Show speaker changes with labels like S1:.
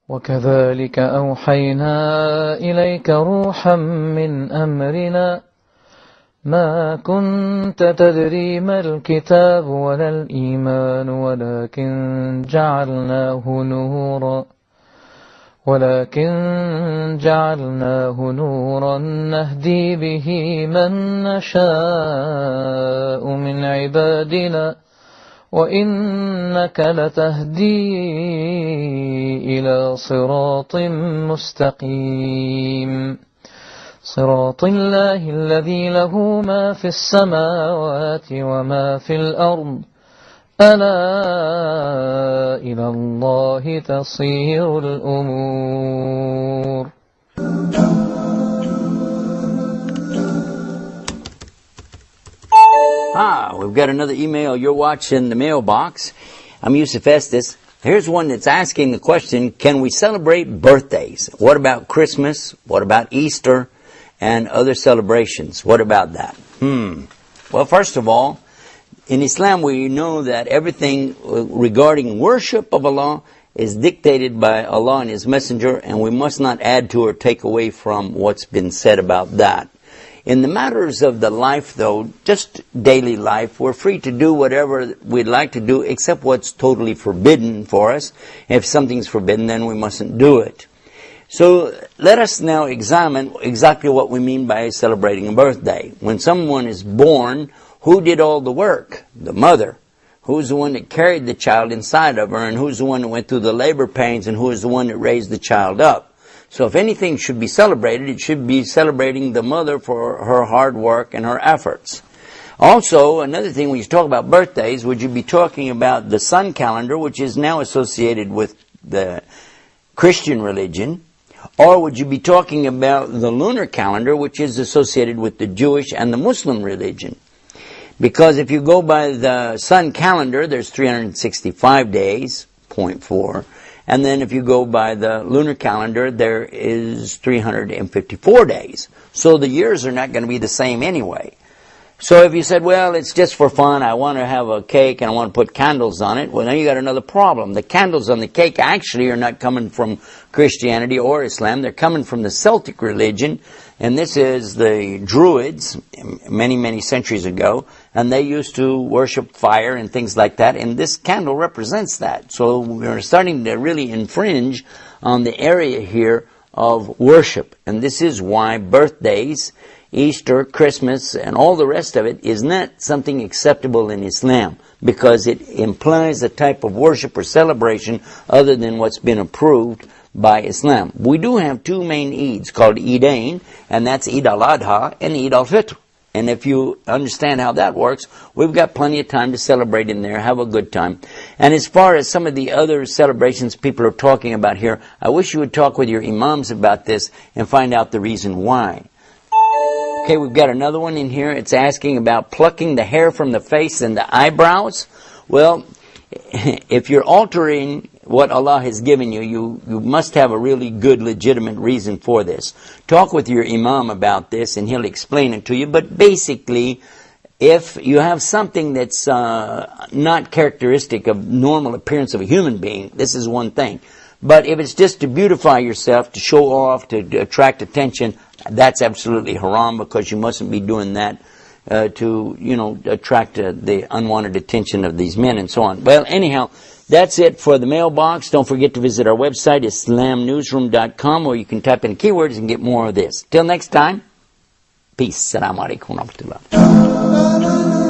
S1: وكذلك أوحينا إليك روحا من أمرنا ما كنت تدري ما الكتاب ولا الإيمان ولكن جعلناه نورا نهدي به من نشاء من عبادنا وإنك لتهدي إلى صراط مستقيم صراط الله الذي له ما في السماوات وما في الأرض ألا إلى الله تصير الأمور.
S2: We've got another email. You're watching the mailbox. I'm Yusuf Estes. Here's one that's asking the question, can we celebrate birthdays? What about Christmas? What about Easter? And other celebrations? What about that? Well, first of all, in Islam we know that everything regarding worship of Allah is dictated by Allah and His Messenger, and we must not add to or take away from what's been said about that. In the matters of the life, though, just daily life, we're free to do whatever we'd like to do except what's totally forbidden for us. If something's forbidden, then we mustn't do it. So let us now examine exactly what we mean by celebrating a birthday. When someone is born, who did all the work? The mother. Who's the one that carried the child inside of her, and who's the one that went through the labor pains, and who is the one that raised the child up? So if anything should be celebrated, it should be celebrating the mother for her hard work and her efforts. Also, another thing, when you talk about birthdays, would you be talking about the sun calendar, which is now associated with the Christian religion, or would you be talking about the lunar calendar, which is associated with the Jewish and the Muslim religion? Because if you go by the sun calendar, there's 365 days, 0.4. And then if you go by the lunar calendar, there is 354 days. So the years are not going to be the same anyway. So if you said, well, it's just for fun, I want to have a cake and I want to put candles on it, well, now you got another problem. The candles on the cake actually are not coming from Christianity or Islam. They're coming from the Celtic religion, and this is the Druids, many, many centuries ago, and they used to worship fire and things like that, and this candle represents that. So we're starting to really infringe on the area here of worship, and this is why birthdays, Easter, Christmas, and all the rest of it is not something acceptable in Islam, because it implies a type of worship or celebration other than what's been approved by Islam. We do have two main Eids called Eidain, and that's Eid al-Adha and Eid al-Fitr. And if you understand how that works, we've got plenty of time to celebrate in there, have a good time. And as far as some of the other celebrations people are talking about here, I wish you would talk with your imams about this and find out the reason why. Okay, we've got another one in here. It's asking about plucking the hair from the face and the eyebrows. Well, if you're altering what Allah has given you, you must have a really good, legitimate reason for this. Talk with your imam about this and he'll explain it to you. But basically, if you have something that's not characteristic of normal appearance of a human being, this is one thing. But if it's just to beautify yourself, to show off, to attract attention, that's absolutely haram, because you mustn't be doing that to attract the unwanted attention of these men and so on. Well, anyhow, that's it for the mailbox. Don't forget to visit our website, Islamnewsroom.com, where you can type in keywords and get more of this. Till next time, peace. Assalamu alaikum wa rahmatullah.